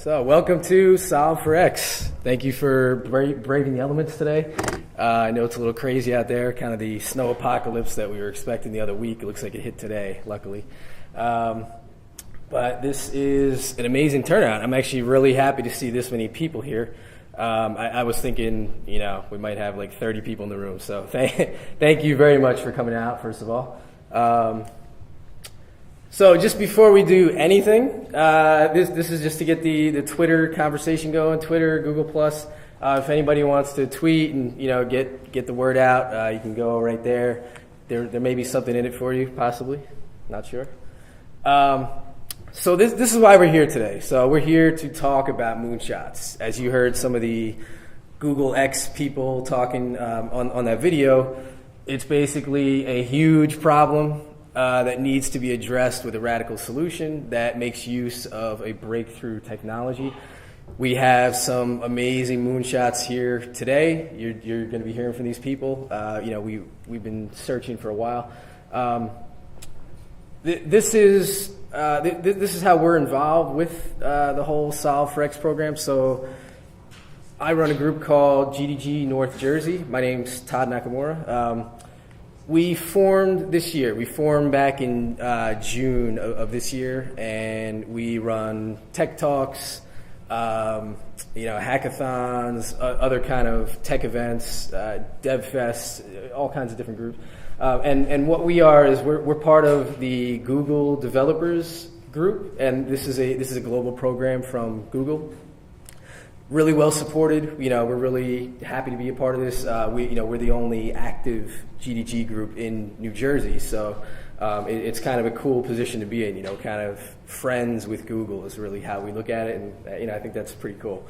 So, welcome to Solve for X. Thank you for braving the elements today. I know it's a little crazy out there, kind of the snow apocalypse that we were expecting the other week. It looks like it hit today, luckily. But this is an amazing turnout. I'm actually really happy to see this many people here. I was thinking, we might have like 30 people in the room. So thank you very much for coming out, first of all. So just before we do anything, this is just to get the Twitter conversation going, Twitter, Google+. If anybody wants to tweet and get the word out, you can go right there. There may be something in it for you, possibly. Not sure. So this is why we're here today. So we're here to talk about moonshots. As you heard some of the Google X people talking on that video, it's basically a huge problem that needs to be addressed with a radical solution that makes use of a breakthrough technology. We have some amazing moonshots here today. You're going to be hearing from these people. We've been searching for a while. This is how we're involved with the whole Solve for X program. So I run a group called GDG North Jersey. My name's Todd Nakamura. We formed this year. We formed back in June of this year, and we run tech talks, hackathons, other kind of tech events, dev fests, all kinds of different groups. And what we are is we're part of the Google Developers Group, and this is a global program from Google. Really well supported. We're really happy to be a part of this. We're the only active GDG group in New Jersey, so it's kind of a cool position to be in. Kind of friends with Google is really how we look at it, and I think that's pretty cool.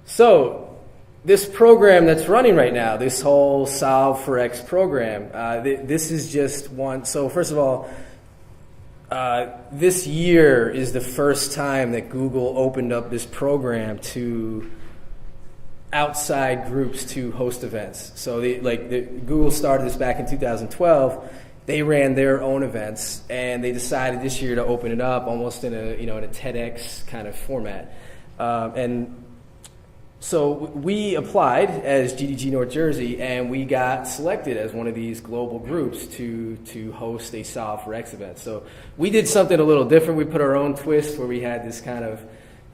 So this program that's running right now, this whole Solve for X program, this is just one. So first of all, this year is the first time that Google opened up this program to outside groups to host events. So Google started this back in 2012. They ran their own events, and they decided this year to open it up almost in a TEDx kind of format. And so we applied as GDG North Jersey, and we got selected as one of these global groups to host a Solve for X event. So we did something a little different. We put our own twist where we had this kind of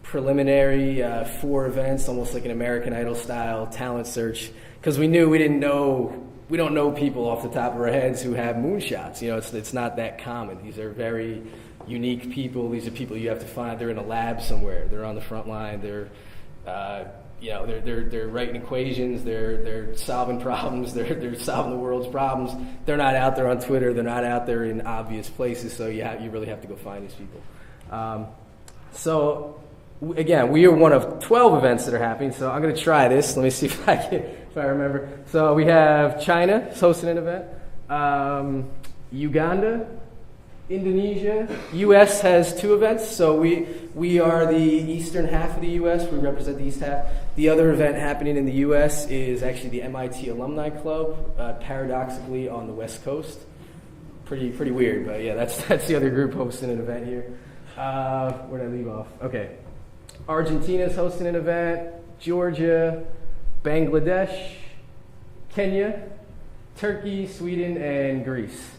preliminary 4 events, almost like an American Idol style talent search, because we knew we don't know people off the top of our heads who have moonshots. It's not that common. These are very unique people. These are people you have to find. They're in a lab somewhere. They're on the front line. They're writing equations, they're solving problems, they're solving the world's problems. They're not out there on Twitter, they're not out there in obvious places, so you really have to go find these people. So again, we are one of 12 events that are happening, so I'm going to try this. Let me see if I remember. So we have China hosting an event, Uganda, Indonesia, U.S. has 2 events, so we are the eastern half of the U.S. We represent the east half. The other event happening in the U.S. is actually the MIT Alumni Club, paradoxically on the West Coast. Pretty weird, but yeah, that's the other group hosting an event here. Where did I leave off? Okay, Argentina's hosting an event, Georgia, Bangladesh, Kenya, Turkey, Sweden, and Greece.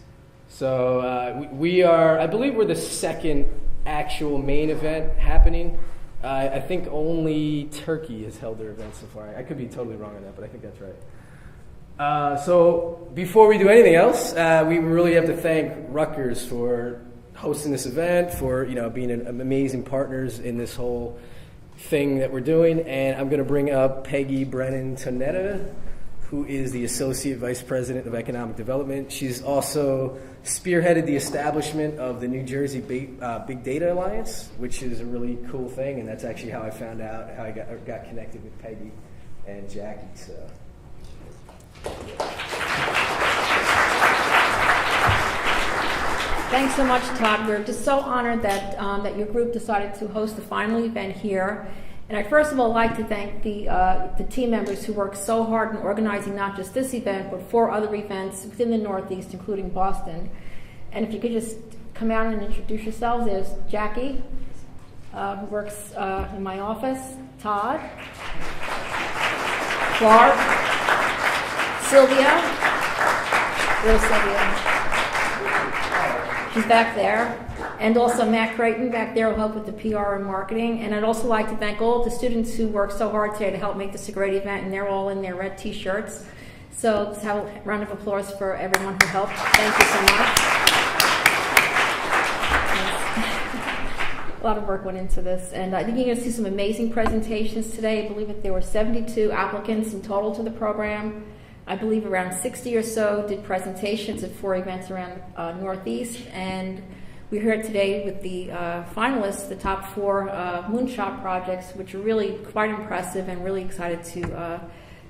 So I believe we're the second actual main event happening. I think only Turkey has held their event so far. I could be totally wrong on that, but I think that's right. So before we do anything else, we really have to thank Rutgers for hosting this event, for being amazing partners in this whole thing that we're doing. And I'm going to bring up Peggy Brennan-Tonetta, who is the Associate Vice President of Economic Development. She's also spearheaded the establishment of the New Jersey Big Data Alliance, which is a really cool thing, and that's actually how I found out how I got connected with Peggy and Jackie. So. Thanks so much, Todd. We're just so honored that your group decided to host the final event here. And I'd first of all like to thank the team members who worked so hard in organizing not just this event, but 4 other events within the Northeast, including Boston. And if you could just come out and introduce yourselves. There's Jackie, who works in my office, Todd, Clark, Sylvia. Where's Sylvia? She's back there. And also Matt Creighton back there will help with the PR and marketing. And I'd also like to thank all of the students who worked so hard today to help make this a great event, and they're all in their red t-shirts. So let's have a round of applause for everyone who helped. Thank you so much. A lot of work went into this, and I think you're going to see some amazing presentations today. I believe that there were 72 applicants in total to the program. I believe around 60 or so did presentations at 4 events around Northeast, and we're here today with the finalists, the top 4 Moonshot projects, which are really quite impressive, and really excited to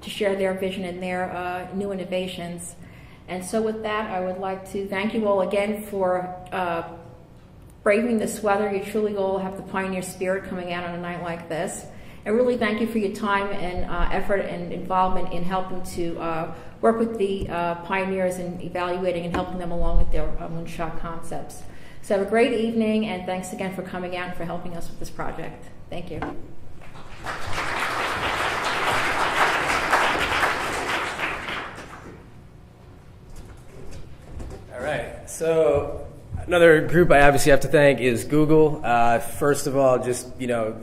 share their vision and their new innovations. And so with that, I would like to thank you all again for braving this weather. You truly all have the pioneer spirit coming out on a night like this. And really thank you for your time and effort and involvement in helping to work with the pioneers and evaluating and helping them along with their Moonshot concepts. So have a great evening, and thanks again for coming out and for helping us with this project. Thank you. All right, so another group I obviously have to thank is Google. First of all, just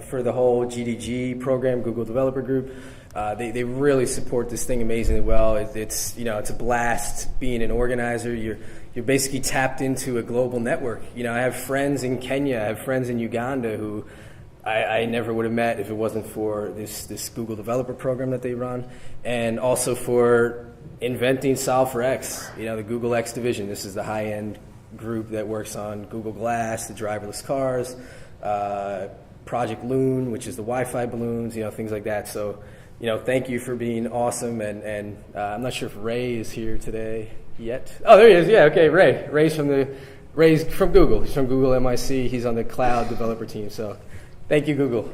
for the whole GDG program, Google Developer Group. They really support this thing amazingly well. It's a blast being an organizer. You're basically tapped into a global network. I have friends in Kenya, I have friends in Uganda who I never would have met if it wasn't for this Google Developer Program that they run, and also for inventing Solve for X, the Google X division. This is the high-end group that works on Google Glass, the driverless cars, Project Loon, which is the Wi-Fi balloons, things like that. So, thank you for being awesome. And I'm not sure if Ray is here today yet. Oh, there he is. Yeah, okay, Ray. Ray's from Google. He's from Google MIC. He's on the cloud developer team. So, thank you, Google.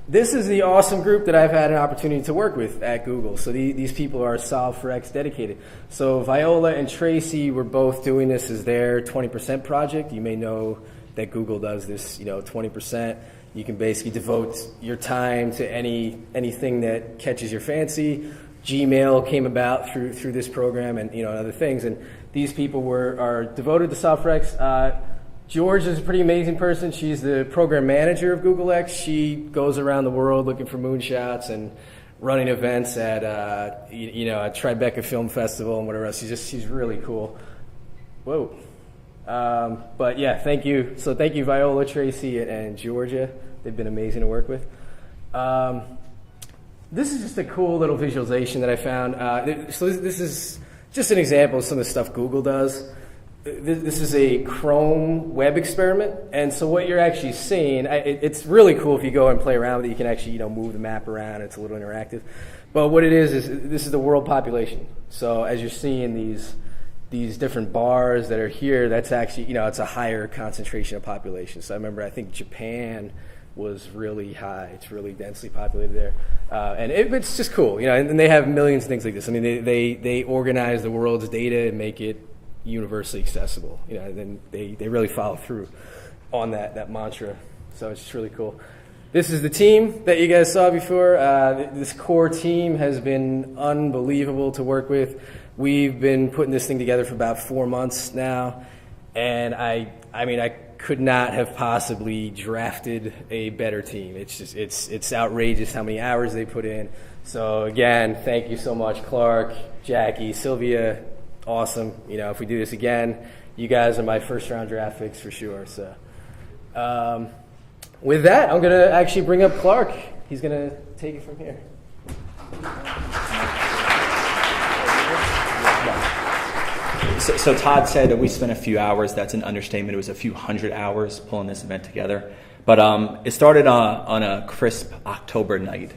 This is the awesome group that I've had an opportunity to work with at Google. So these people are Solve for X dedicated. So Viola and Tracy were both doing this as their 20% project. You may know that Google does this, 20%. You can basically devote your time to anything that catches your fancy. Gmail came about through this program, and other things. And these people are devoted to Solve for X. George is a pretty amazing person. She's the program manager of Google X. She goes around the world looking for moonshots and running events at at Tribeca Film Festival and whatever else. She's really cool. Whoa. But yeah, thank you. So thank you, Viola, Tracy, and Georgia. They've been amazing to work with. This is just a cool little visualization that I found. So this is just an example of some of the stuff Google does. This is a Chrome web experiment, and so what you're actually seeing, it's really cool if you go and play around with it. You can actually move the map around. It's a little interactive. But what it is this is the world population. So as you're seeing these different bars that are here, that's actually it's a higher concentration of population. So I think Japan was really high. It's really densely populated there, and it's just cool. And they have millions of things like this. I mean, they organize the world's data and make it universally accessible, and they really follow through on that mantra. So it's just really cool. This is the team that you guys saw before. This core team has been unbelievable to work with. We've been putting this thing together for about 4 months now, and I could not have possibly drafted a better team. It's outrageous how many hours they put in. So again, thank you so much, Clark, Jackie, Sylvia. Awesome. If we do this again, you guys are my first round draft picks for sure. So with that, I'm going to actually bring up Clark. He's going to take it from here. So Todd said that we spent a few hours. That's an understatement. It was a few hundred hours pulling this event together. But it started on a crisp October night.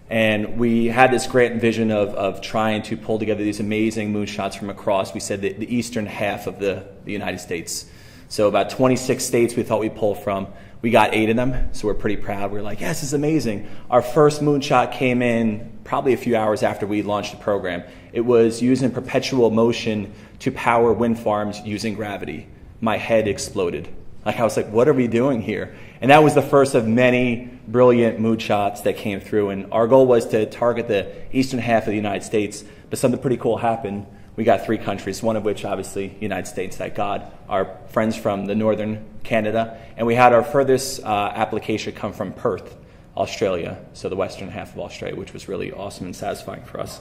And we had this great vision of trying to pull together these amazing moonshots from across, we said, the eastern half of the United States. So about 26 states we thought we'd pull from. We got 8 of them, so we're pretty proud. We're like, yes, this is amazing. Our first moonshot came in probably a few hours after we launched the program. It was using perpetual motion to power wind farms using gravity. My head exploded. Like, I was like, what are we doing here? And that was the first of many brilliant moonshots that came through. And our goal was to target the eastern half of the United States, but something pretty cool happened. We got 3 countries, one of which, obviously, United States, thank God, our friends from the northern Canada. And we had our furthest application come from Perth, Australia, so the western half of Australia, which was really awesome and satisfying for us.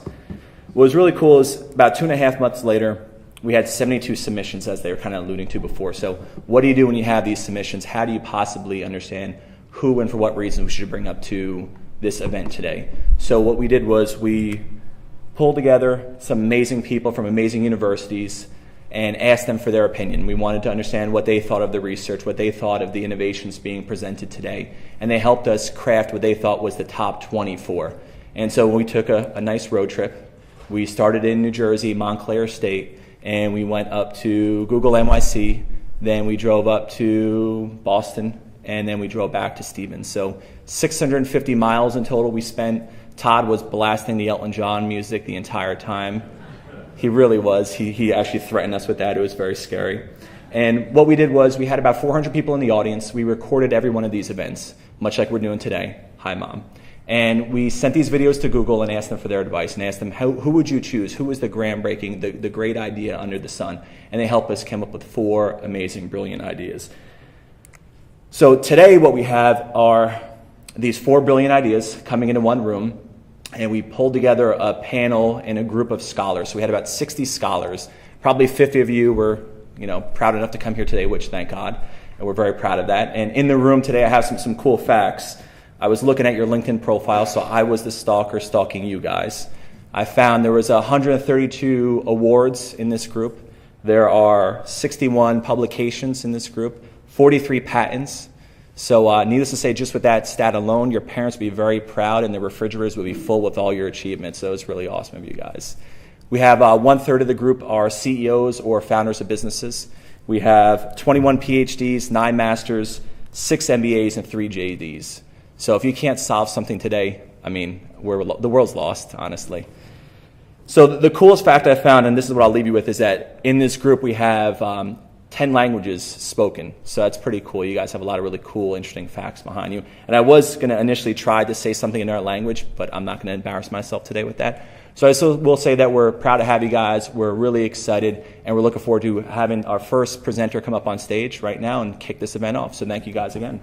What was really cool is about 2.5 months later, we had 72 submissions, as they were kind of alluding to before. So what do you do when you have these submissions? How do you possibly understand who and for what reason we should bring up to this event today? So what we did was we pulled together some amazing people from amazing universities and asked them for their opinion. We wanted to understand what they thought of the research, what they thought of the innovations being presented today. And they helped us craft what they thought was the top 24. And so we took a nice road trip. We started in New Jersey, Montclair State, and we went up to Google NYC. Then we drove up to Boston, and then we drove back to Stevens. So 650 miles in total we spent. Todd was blasting the Elton John music the entire time. He really was. He actually threatened us with that. It was very scary. And what we did was we had about 400 people in the audience. We recorded every one of these events, much like we're doing today. Hi, Mom. And we sent these videos to Google and asked them for their advice and asked them, who would you choose? Who was the groundbreaking, the great idea under the sun? And they helped us come up with 4 amazing, brilliant ideas. So today what we have are these 4 brilliant ideas coming into one room, and we pulled together a panel and a group of scholars. So we had about 60 scholars. Probably 50 of you were proud enough to come here today, which thank God, and we're very proud of that. And in the room today I have some cool facts. I was looking at your LinkedIn profile, so I was the stalker stalking you guys. I found there was 132 awards in this group. There are 61 publications in this group, 43 patents. So needless to say, just with that stat alone, your parents would be very proud and the refrigerators would be full with all your achievements. So it's really awesome of you guys. We have 1/3 of the group are CEOs or founders of businesses. We have 21 PhDs, 9 masters, 6 MBAs, and 3 JDs. So if you can't solve something today, I mean, the world's lost, honestly. So the coolest fact I found, and this is what I'll leave you with, is that in this group we have 10 languages spoken. So that's pretty cool. You guys have a lot of really cool, interesting facts behind you. And I was going to initially try to say something in our language, but I'm not going to embarrass myself today with that. So I still will say that we're proud to have you guys. We're really excited, and we're looking forward to having our first presenter come up on stage right now and kick this event off. So thank you guys again.